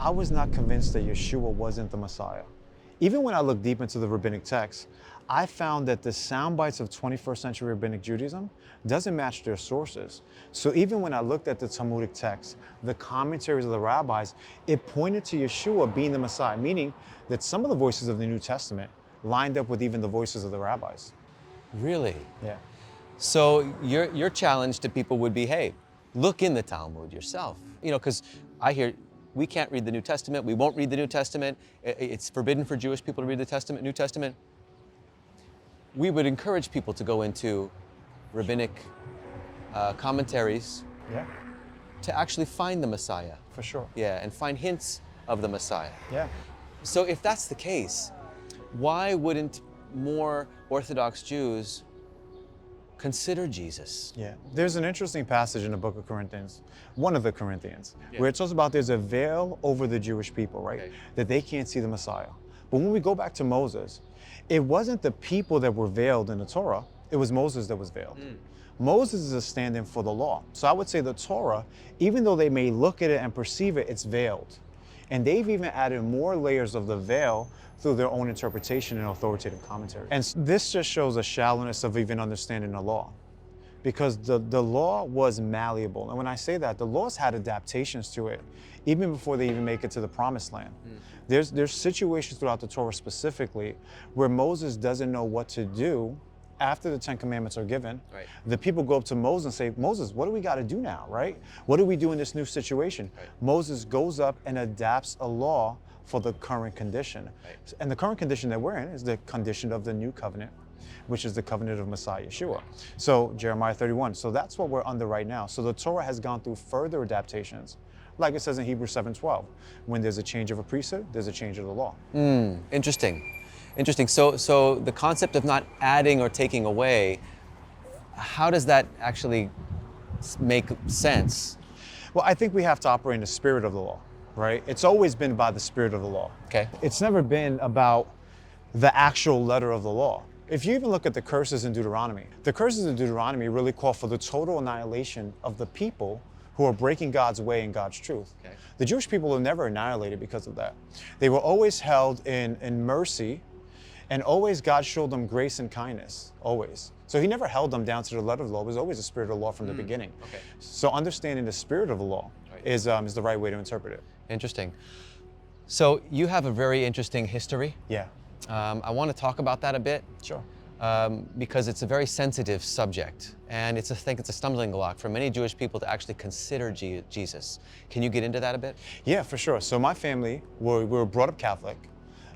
I was not convinced that Yeshua wasn't the Messiah. Even when I looked deep into the rabbinic texts, I found that the sound bites of 21st century rabbinic Judaism doesn't match their sources. So even when I looked at the Talmudic texts, the commentaries of the rabbis, it pointed to Yeshua being the Messiah, meaning that some of the voices of the New Testament lined up with even the voices of the rabbis. Really? Yeah. So your challenge to people would be, hey, look in the Talmud yourself. You know, because I hear we can't read the New Testament, we won't read the New Testament, it's forbidden for Jewish people to read the New Testament. We would encourage people to go into rabbinic commentaries to actually find the Messiah. For sure. Yeah, and find hints of the Messiah. Yeah. So if that's the case, why wouldn't more Orthodox Jews consider Jesus? Yeah. There's an interesting passage in the book of Corinthians, one of the Corinthians, where it talks about there's a veil over the Jewish people, right? Okay. That they can't see the Messiah. But when we go back to Moses, it wasn't the people that were veiled in the Torah, it was Moses that was veiled. Moses is a stand-in for the law. So I would say the Torah, even though they may look at it and perceive it, it's veiled. And they've even added more layers of the veil through their own interpretation and authoritative commentary. And this just shows a shallowness of even understanding the law. Because the law was malleable. And when I say that, the laws had adaptations to it, even before they even make it to the promised land. There's situations throughout the Torah specifically where Moses doesn't know what to do after the 10 Commandments are given. Right. The people go up to Moses and say, Moses, what do we got to do now, right? What do we do in this new situation? Right. Moses goes up and adapts a law for the current condition. Right. And the current condition that we're in is the condition of the new covenant, which is the covenant of Messiah Yeshua. So Jeremiah 31. So that's what we're under right now. So the Torah has gone through further adaptations. Like it says in Hebrews 7:12, when there's a change of a priesthood, there's a change of the law. Interesting. So the concept of not adding or taking away, how does that actually make sense? Well, I think we have to operate in the spirit of the law, right? It's always been by the spirit of the law. Okay. It's never been about the actual letter of the law. If you even look at the curses in Deuteronomy, the curses in Deuteronomy really call for the total annihilation of the people who are breaking God's way and God's truth. Okay. The Jewish people were never annihilated because of that. They were always held in mercy, and always God showed them grace and kindness, always. So he never held them down to the letter of the law. It was always the spirit of the law from the beginning. Okay. So understanding the spirit of the law is the right way to interpret it. Interesting. So you have a very interesting history. Yeah. I want to talk about that a bit. Sure. Because it's a very sensitive subject, and I think it's a stumbling block for many Jewish people to actually consider Jesus. Can you get into that a bit? Yeah, for sure. So my family, we were brought up Catholic.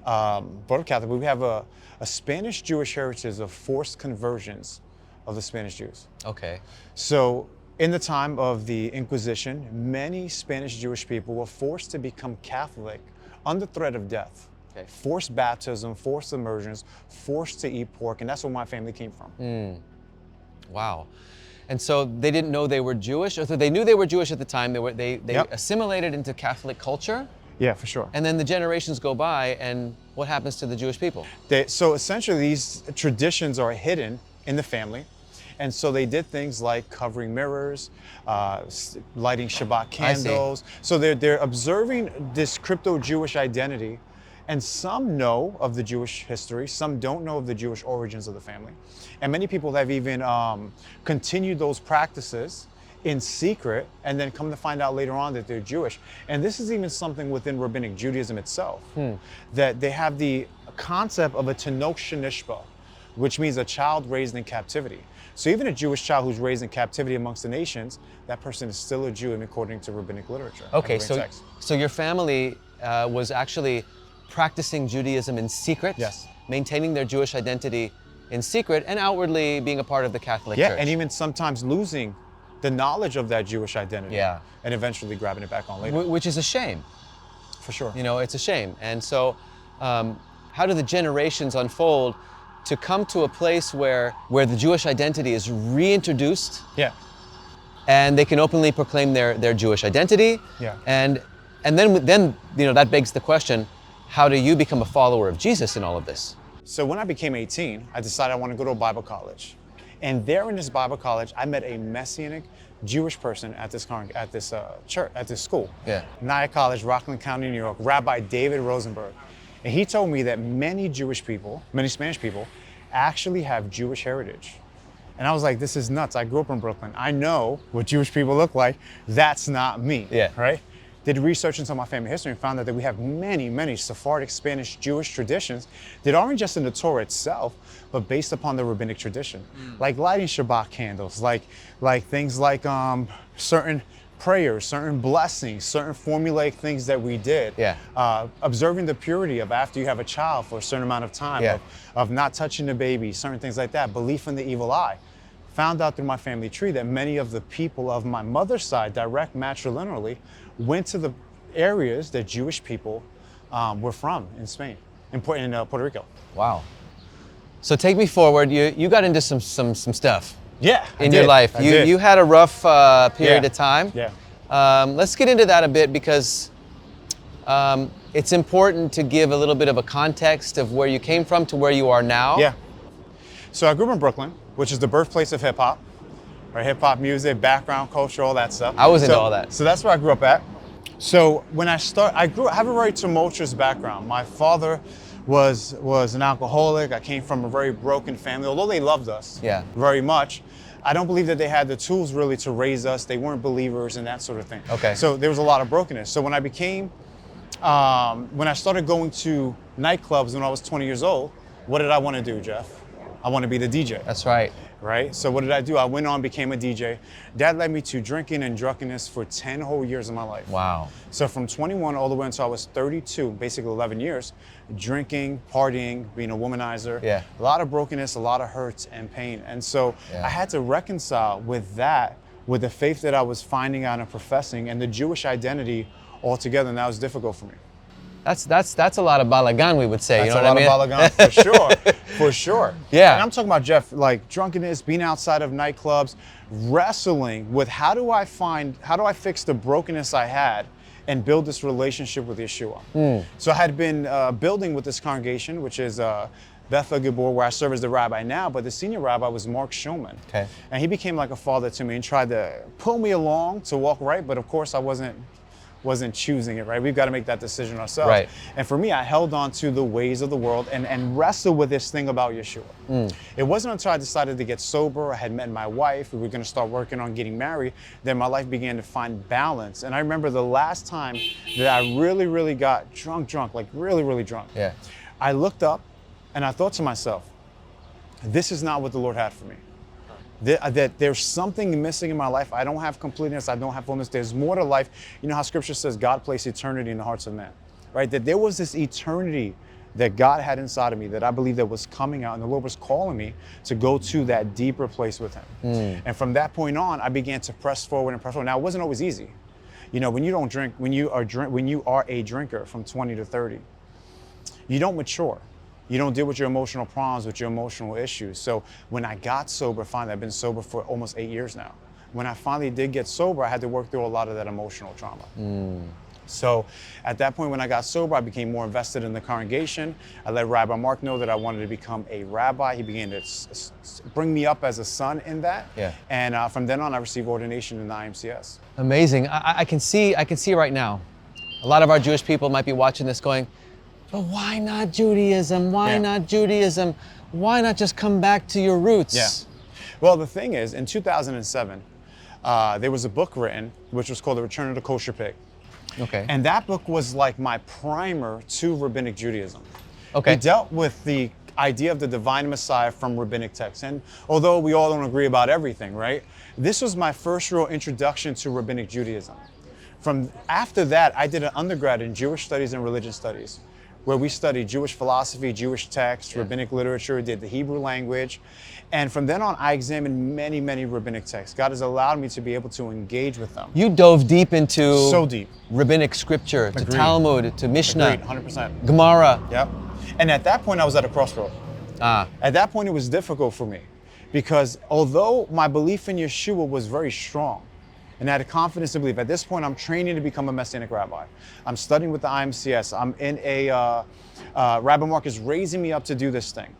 We have a Spanish Jewish heritage of forced conversions of the Spanish Jews. Okay. So in the time of the Inquisition, many Spanish Jewish people were forced to become Catholic under threat of death. Okay. Forced baptism, forced immersions, forced to eat pork, and that's where my family came from. Wow. And so they didn't know they were Jewish, or so they knew they were Jewish at the time. They Yep. assimilated into Catholic culture, Yeah, for sure. and then the generations go by, and what happens to the Jewish people? So essentially these traditions are hidden in the family. And so they did things like covering mirrors, lighting Shabbat candles. So they're observing this crypto-Jewish identity. And some know of the Jewish history, some don't know of the Jewish origins of the family. And many people have even continued those practices in secret and then come to find out later on that they're Jewish. And this is even something within Rabbinic Judaism itself, that they have the concept of a Tinoch Shenishba, which means a child raised in captivity. So even a Jewish child who's raised in captivity amongst the nations, that person is still a Jew according to Rabbinic literature. Okay, Rabbinic text. so your family was actually practicing Judaism in secret, Yes. maintaining their Jewish identity in secret, and outwardly being a part of the Catholic Church. And even sometimes losing the knowledge of that Jewish identity. Yeah. And eventually grabbing it back on later. Which is a shame. For sure. You know, it's a shame. And so, how do the generations unfold to come to a place where the Jewish identity is reintroduced, Yeah. and they can openly proclaim their Jewish identity? Yeah. And then you know, that begs the question, how do you become a follower of Jesus in all of this? So when I became 18, I decided I want to go to a Bible college. And there in this Bible college, I met a messianic Jewish person at this church, at this school. Yeah. Nye College, Rockland County, New York, Rabbi David Rosenberg. And he told me that many Jewish people, many Spanish people, actually have Jewish heritage. And I was like, this is nuts. I grew up in Brooklyn. I know what Jewish people look like. That's not me, Yeah. right? Did research into my family history and found out that we have many, many Sephardic, Spanish, Jewish traditions that aren't just in the Torah itself, but based upon the rabbinic tradition. Like lighting Shabbat candles, like things like certain prayers, certain blessings, certain formulaic things that we did. Yeah. Observing the purity of after you have a child for a certain amount of time, Yeah. of not touching the baby, certain things like that, belief in the evil eye. Found out through my family tree that many of the people of my mother's side, direct matrilineally, went to the areas that Jewish people were from in Spain, in Puerto Rico. Wow. So take me forward. You got into some stuff. Yeah, In your life. You had a rough period Yeah. of time. Yeah. Let's get into that a bit because it's important to give a little bit of a context of where you came from to where you are now. Yeah. So I grew up in Brooklyn, which is the birthplace of hip hop, or hip hop music, background culture, all that stuff. I was into all that. So that's where I grew up at. So when I have a very tumultuous background. My father was an alcoholic. I came from a very broken family, although they loved us Yeah. very much. I don't believe that they had the tools really to raise us. They weren't believers and that sort of thing. Okay. So there was a lot of brokenness. So when I started going to nightclubs when I was 20 years old, what did I want to do, Jeff? I want to be the DJ. That's right. Right? So what did I do? I went on, became a DJ. That led me to drinking and drunkenness for 10 whole years of my life. Wow. So from 21 all the way until I was 32, basically 11 years, drinking, partying, being a womanizer, Yeah. a lot of brokenness, a lot of hurts and pain. And so Yeah. I had to reconcile with that, with the faith that I was finding out and professing and the Jewish identity altogether, and that was difficult for me. That's a lot of balagan, we would say. That's you know a what lot I mean? of balagan, for sure, for sure. Yeah. And I'm talking about, Jeff, like drunkenness, being outside of nightclubs, wrestling with how do I fix the brokenness I had and build this relationship with Yeshua. So I had been building with this congregation, which is Bethel Gibor, where I serve as the rabbi now, but the senior rabbi was Mark Schulman. Okay. And he became like a father to me and tried to pull me along to walk right, but of course I wasn't choosing it, right? We've got to make that decision ourselves. Right. And for me, I held on to the ways of the world and wrestled with this thing about Yeshua. It wasn't until I decided to get sober, I had met my wife, we were going to start working on getting married, that my life began to find balance. And I remember the last time that I really, really got drunk, like really, really drunk. Yeah. I looked up and I thought to myself, this is not what the Lord had for me. That there's something missing in my life. I don't have completeness. I don't have fullness. There's more to life. You know how Scripture says God placed eternity in the hearts of men, right? That there was this eternity that God had inside of me that I believe that was coming out, and the Lord was calling me to go to that deeper place with Him. And from that point on, I began to press forward and press forward. Now, it wasn't always easy. You know, when you don't drink, when you are a drinker from 20 to 30, you don't mature. You don't deal with your emotional problems, with your emotional issues. So when I got sober, finally, I've been sober for almost 8 years now. When I finally did get sober, I had to work through a lot of that emotional trauma. So at that point, when I got sober, I became more invested in the congregation. I let Rabbi Mark know that I wanted to become a rabbi. He began to bring me up as a son in that. Yeah. And from then on, I received ordination in the IMCS. Amazing. I can see right now, a lot of our Jewish people might be watching this going, but why not Judaism? Why Yeah. not Judaism? Why not just come back to your roots? Yeah. Well, the thing is, in 2007, there was a book written, which was called The Return of the Kosher Pig. Okay. And that book was like my primer to Rabbinic Judaism. Okay. It dealt with the idea of the divine Messiah from Rabbinic texts. And although we all don't agree about everything, right? This was my first real introduction to Rabbinic Judaism. From after that, I did an undergrad in Jewish studies and religion studies, where we studied Jewish philosophy, Jewish texts, rabbinic literature, did the Hebrew language. And from then on, I examined many, many rabbinic texts. God has allowed me to be able to engage with them. You dove deep into So deep. rabbinic scripture, to Agreed. Talmud, to Mishnah, Agreed, 100%. Gemara. Yep. And at that point, I was at a crossroad. At that point, it was difficult for me because although my belief in Yeshua was very strong, and I had a confidence to believe, at this point, I'm training to become a messianic rabbi. I'm studying with the IMCS. I'm in Rabbi Mark is raising me up to do this thing.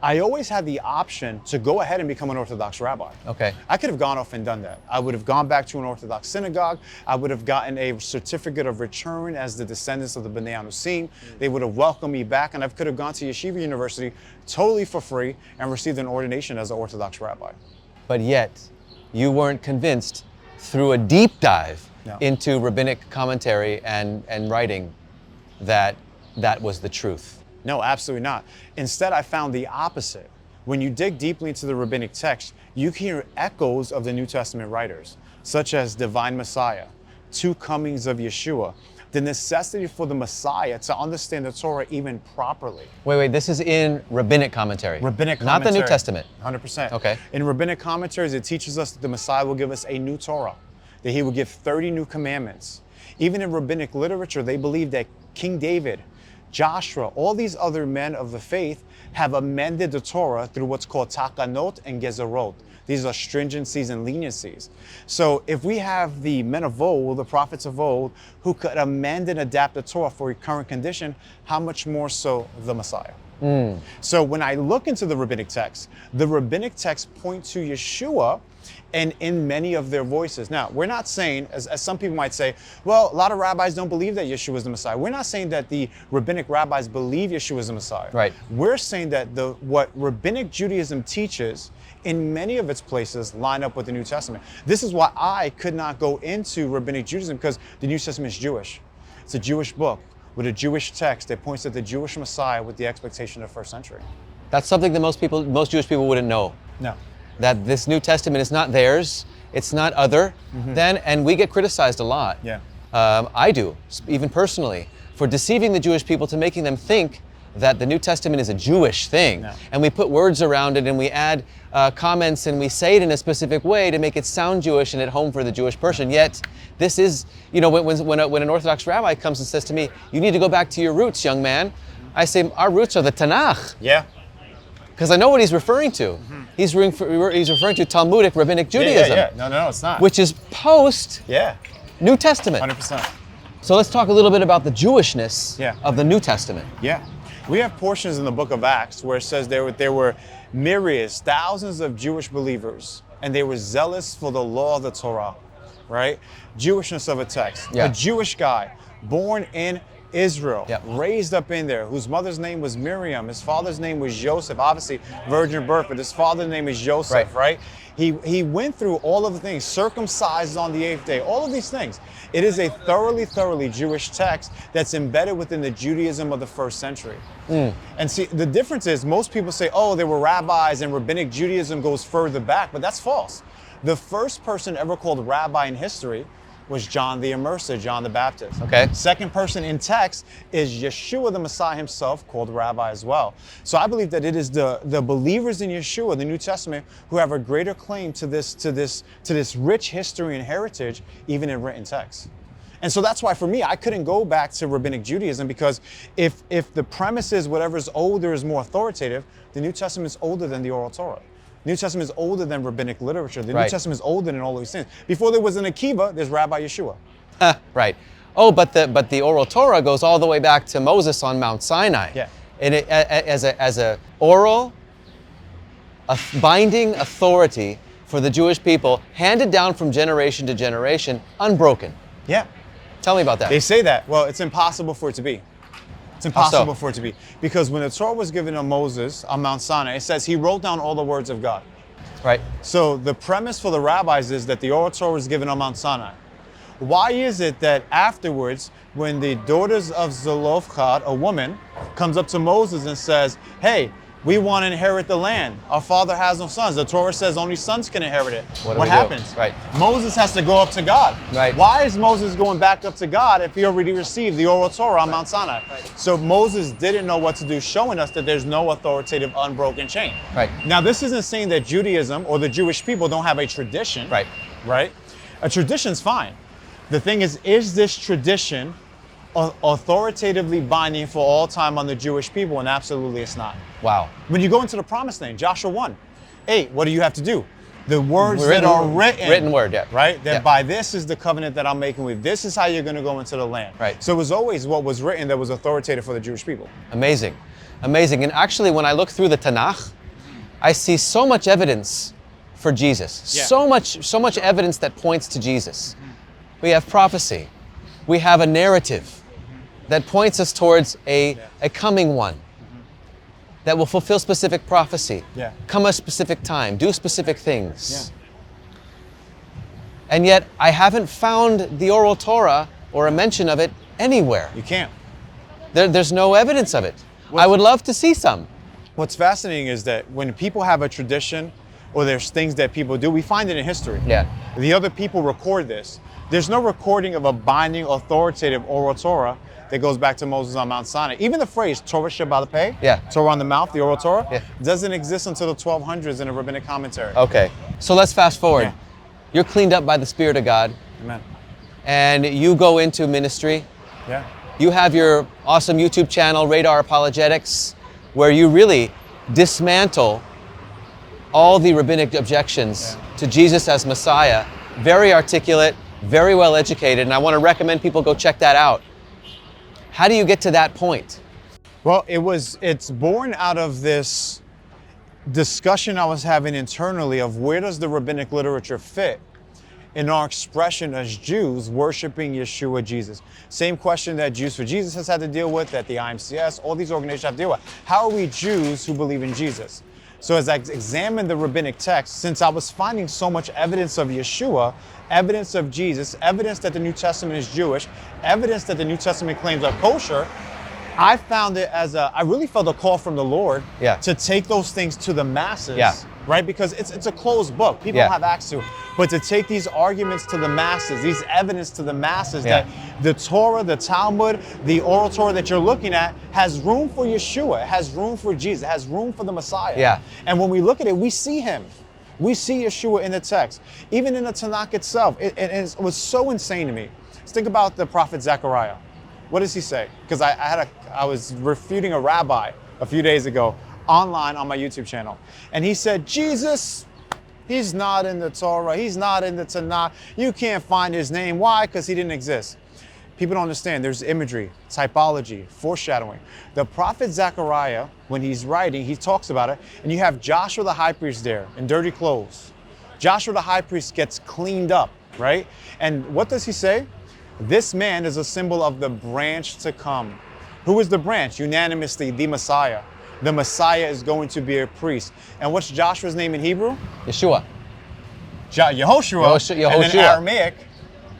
I always had the option to go ahead and become an Orthodox rabbi. Okay. I could have gone off and done that. I would have gone back to an Orthodox synagogue. I would have gotten a certificate of return as the descendants of the Bnei Anusim. They would have welcomed me back, and I could have gone to Yeshiva University totally for free and received an ordination as an Orthodox rabbi. But yet, you weren't convinced through a deep dive No. into rabbinic commentary and writing that was the truth. No, absolutely not. Instead, I found the opposite. When you dig deeply into the rabbinic text, you can hear echoes of the New Testament writers, such as divine Messiah, two comings of Yeshua, the necessity for the Messiah to understand the Torah even properly. Wait, this is in rabbinic commentary. Rabbinic Not commentary. the New Testament. 100%. Okay. In rabbinic commentaries, it teaches us that the Messiah will give us a new Torah, that he will give 30 new commandments. Even in rabbinic literature, they believe that King David, Joshua, all these other men of the faith have amended the Torah through what's called takanot and gezerot. These are stringencies and leniencies. So if we have the men of old, the prophets of old, who could amend and adapt the Torah for a current condition, how much more so the Messiah? So when I look into the rabbinic texts point to Yeshua and in many of their voices. Now, we're not saying, as some people might say, well, a lot of rabbis don't believe that Yeshua is the Messiah. We're not saying that the rabbinic rabbis believe Yeshua is the Messiah. Right. We're saying that what rabbinic Judaism teaches in many of its places line up with the New Testament. This is why I could not go into rabbinic Judaism, because the New Testament is Jewish. It's a Jewish book with a Jewish text that points to the Jewish Messiah with the expectation of the first century. That's something that most Jewish people wouldn't know. No. That this New Testament is not theirs, it's not other than, and we get criticized a lot. Yeah. I do, even personally, for deceiving the Jewish people to making them think that the New Testament is a Jewish thing. No. And we put words around it and we add comments and we say it in a specific way to make it sound Jewish and at home for the Jewish person. Yet, this is, when an Orthodox rabbi comes and says to me, you need to go back to your roots, young man, I say, our roots are the Tanakh. Yeah. Because I know what he's referring to. He's referring to Talmudic Rabbinic Judaism. Yeah. No, it's not. Which is post New Testament. 100%. So let's talk a little bit about the Jewishness Yeah. of the New Testament. Yeah. We have portions in the book of Acts where it says there were myriads, thousands of Jewish believers, and they were zealous for the law of the Torah, right? Jewishness of a text. Yeah. A Jewish guy born in Israel, Yep. raised up in there, whose mother's name was Miriam, his father's name was Joseph, obviously virgin birth, but his father's name is Joseph, right? He went through all of the things, circumcised on the 8th day, all of these things. It is a thoroughly Jewish text that's embedded within the Judaism of the first century. And see, the difference is most people say, oh, there were rabbis and rabbinic Judaism goes further back, but that's false. The first person ever called rabbi in history was John the Immerser, John the Baptist. Okay. Second person in text is Yeshua the Messiah himself, called Rabbi as well. So I believe that it is the believers in Yeshua, the New Testament, who have a greater claim to this rich history and heritage, even in written text. And so that's why for me, I couldn't go back to rabbinic Judaism, because if the premise is whatever's older is more authoritative, the New Testament is older than the oral Torah. New Testament is older than rabbinic literature. The New Testament is older than all of these things. Before there was an Akiva, there's Rabbi Yeshua. Right. Oh, but the oral Torah goes all the way back to Moses on Mount Sinai. Yeah. And it, as a oral, binding authority for the Jewish people, handed down from generation to generation, unbroken. Yeah. Tell me about that. They say that. Well, it's impossible for it to be. It's impossible for it to be. Because when the Torah was given to Moses on Mount Sinai, it says he wrote down all the words of God. Right. So the premise for the rabbis is that the oral Torah was given on Mount Sinai. Why is it that afterwards, when the daughters of Zelophehad, a woman, comes up to Moses and says, hey, we want to inherit the land. Our father has no sons. The Torah says only sons can inherit it. What happens? Right. Moses has to go up to God. Right. Why is Moses going back up to God if he already received the oral Torah on Mount Sinai? So Moses didn't know what to do, showing us that there's no authoritative unbroken chain. Right. Now, this isn't saying that Judaism or the Jewish people don't have a tradition. Right. Right? A tradition's fine. The thing is this tradition authoritatively binding for all time on the Jewish people? And absolutely it's not. Wow. When you go into the promised land, Joshua 1:8, what do you have to do? The words that are written. Written word, yeah. Right? That Yeah. by this is the covenant that I'm making with. This is how you're going to go into the land. Right. So it was always what was written that was authoritative for the Jewish people. Amazing. Amazing. And actually, when I look through the Tanakh, I see so much evidence for Jesus. Yeah. So much evidence that points to Jesus. We have prophecy. We have a narrative that points us towards a coming one that will fulfill specific prophecy, come a specific time, do specific things. And yet, I haven't found the oral Torah or a mention of it anywhere. You can't. There's no evidence of it. I would love to see some. What's fascinating is that when people have a tradition or there's things that people do, we find it in history. Yeah. The other people record this. There's no recording of a binding, authoritative oral Torah that goes back to Moses on Mount Sinai. Even the phrase Torah Sheba'al Peh, Torah on the mouth, the oral Torah, doesn't exist until the 1200s in a rabbinic commentary. Okay, so let's fast forward. Yeah. You're cleaned up by the Spirit of God. Amen. And you go into ministry. Yeah. You have your awesome YouTube channel, Radar Apologetics, where you really dismantle all the rabbinic objections to Jesus as Messiah. Very articulate, very well educated, and I want to recommend people go check that out. How do you get to that point? Well, it's born out of this discussion I was having internally of where does the rabbinic literature fit in our expression as Jews worshiping Yeshua Jesus. Same question that Jews for Jesus has had to deal with, that the IMCS, all these organizations have to deal with. How are we Jews who believe in Jesus? So as I examined the rabbinic text, since I was finding so much evidence of Yeshua, evidence of Jesus, evidence that the New Testament is Jewish, evidence that the New Testament claims are kosher, I found it as I really felt a call from the Lord to take those things to the masses, right? Because it's a closed book. People don't have access to it. But to take these arguments to the masses, these evidence to the masses that the Torah, the Talmud, the oral Torah that you're looking at has room for Yeshua, it has room for Jesus, it has room for the Messiah. And when we look at it, we see him. We see Yeshua in the text. Even in the Tanakh itself, it was so insane to me. Let's think about the prophet Zechariah. What does he say? Because I was refuting a rabbi a few days ago online on my YouTube channel. And he said, Jesus, he's not in the Torah. He's not in the Tanakh. You can't find his name. Why? Because he didn't exist. People don't understand. There's imagery, typology, foreshadowing. The prophet Zechariah, when he's writing, he talks about it. And you have Joshua the high priest there in dirty clothes. Joshua the high priest gets cleaned up, right? And what does he say? This man is a symbol of the branch to come. Who is the branch? Unanimously, the Messiah. The Messiah is going to be a priest. And what's Joshua's name in Hebrew? Yeshua. Yehoshua. And in Aramaic,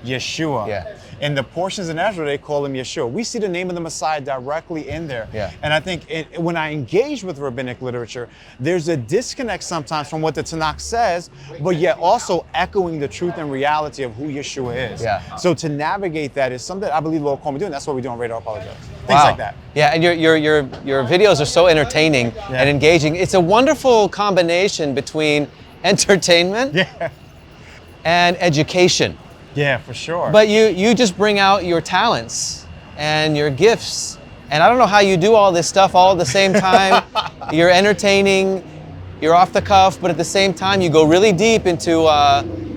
Yeshua. Yeah. In the portions in Ezra, they call him Yeshua. We see the name of the Messiah directly in there. And I think when I engage with rabbinic literature, there's a disconnect sometimes from what the Tanakh says, but yet also echoing the truth and reality of who Yeshua is. So to navigate that is something that I believe the Lord called me to do, and that's what we do on Radar Apologetics. Things like that. Yeah, and your videos are so entertaining and engaging. It's a wonderful combination between entertainment and education. Yeah, for sure. But you just bring out your talents and your gifts. And I don't know how you do all this stuff all at the same time. You're entertaining, you're off the cuff, but at the same time you go really deep into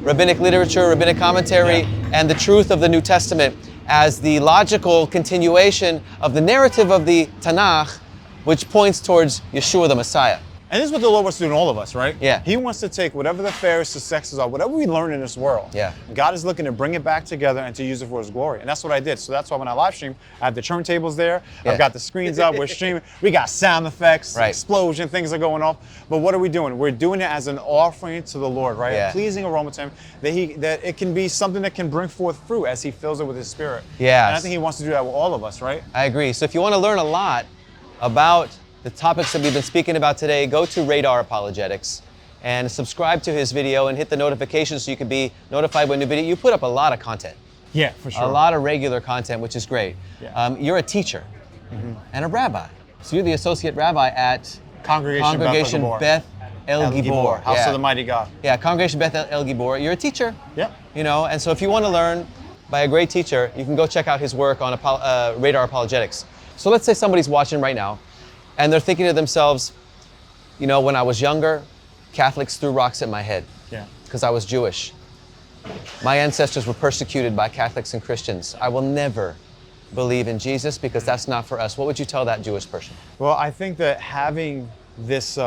rabbinic literature, rabbinic commentary, and the truth of the New Testament as the logical continuation of the narrative of the Tanakh, which points towards Yeshua the Messiah. And this is what the Lord wants to do in all of us, right? Yeah. He wants to take whatever the Pharisees, sexes are, whatever we learn in this world. God is looking to bring it back together and to use it for his glory. And that's what I did. So that's why when I live stream, I have the turntables there. I've got the screens up. We're streaming. We got sound effects, explosion, things are going off. But what are we doing? We're doing it as an offering to the Lord, right? A pleasing aroma to him, that it can be something that can bring forth fruit as he fills it with his spirit. And I think he wants to do that with all of us, right? I agree. So if you want to learn a lot about the topics that we've been speaking about today, go to Radar Apologetics and subscribe to his video and hit the notifications so you can be notified when new video. You put up a lot of content. Yeah, for sure. A lot of regular content, which is great. You're a teacher and a rabbi. So you're the associate rabbi at Congregation Beth El Gibor. House of the Mighty God. Yeah, Congregation Beth El Gibor. You're a teacher. Yep. You know, and so if you want to learn by a great teacher, you can go check out his work on Radar Apologetics. So let's say somebody's watching right now, and they're thinking to themselves, you know, when I was younger, Catholics threw rocks at my head because I was Jewish. My ancestors were persecuted by Catholics and Christians. I will never believe in Jesus because that's not for us. What would you tell that Jewish person? Well, I think that having this,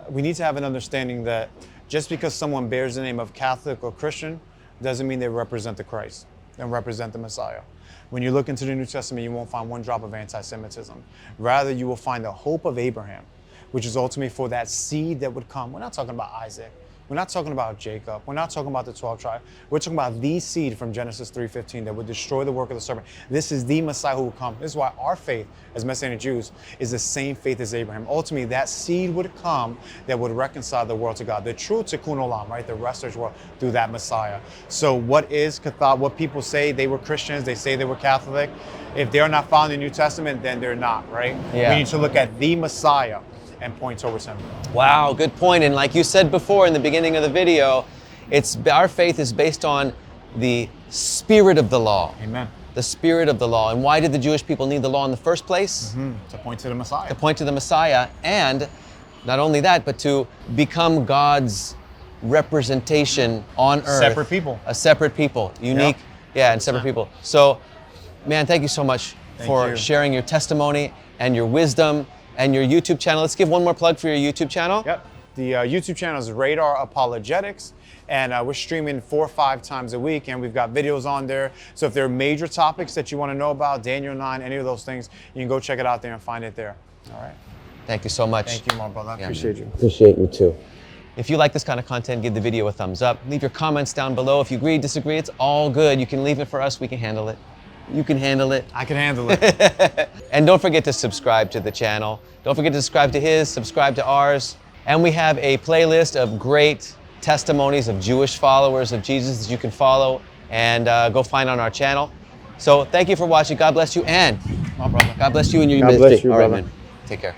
we need to have an understanding that just because someone bears the name of Catholic or Christian doesn't mean they represent the Christ and represent the Messiah. When you look into the New Testament, you won't find one drop of anti-Semitism. Rather, you will find the hope of Abraham, which is ultimately for that seed that would come. We're not talking about Isaac. We're not talking about Jacob. We're not talking about the 12 tribes. We're talking about the seed from Genesis 3:15 that would destroy the work of the serpent. This is the Messiah who will come. This is why our faith as Messianic Jews is the same faith as Abraham. Ultimately, that seed would come that would reconcile the world to God. The true tikkun olam, right? The restoration world through that Messiah. So what is Catholic? What people say they were Christians, they say they were Catholic. If they're not following the New Testament, then they're not, right? Yeah. We need to look at the Messiah and point towards him. Wow, good point. And like you said before in the beginning of the video, our faith is based on the spirit of the law. Amen. The spirit of the law. And why did the Jewish people need the law in the first place? To point to the Messiah. To point to the Messiah, and not only that, but to become God's representation on earth. Separate people. A separate people. Unique. Yeah, and separate people. So, man, thank you so much for sharing your testimony and your wisdom and your YouTube channel. Let's give one more plug for your YouTube channel. Yep. The YouTube channel is Radar Apologetics, and we're streaming 4 or 5 times a week, and we've got videos on there. So if there are major topics that you want to know about, Daniel 9, any of those things, you can go check it out there and find it there. All right. Thank you so much. Thank you, my brother. I appreciate you. Appreciate you too. If you like this kind of content, give the video a thumbs up. Leave your comments down below. If you agree, disagree, it's all good. You can leave it for us. We can handle it. You can handle it. I can handle it. And don't forget to subscribe to the channel. Don't forget to subscribe to his, subscribe to ours. And we have a playlist of great testimonies of Jewish followers of Jesus that you can follow and go find on our channel. So thank you for watching. God bless you, and My brother. God bless you and your God ministry. bless you, all right, brother. man. Take care.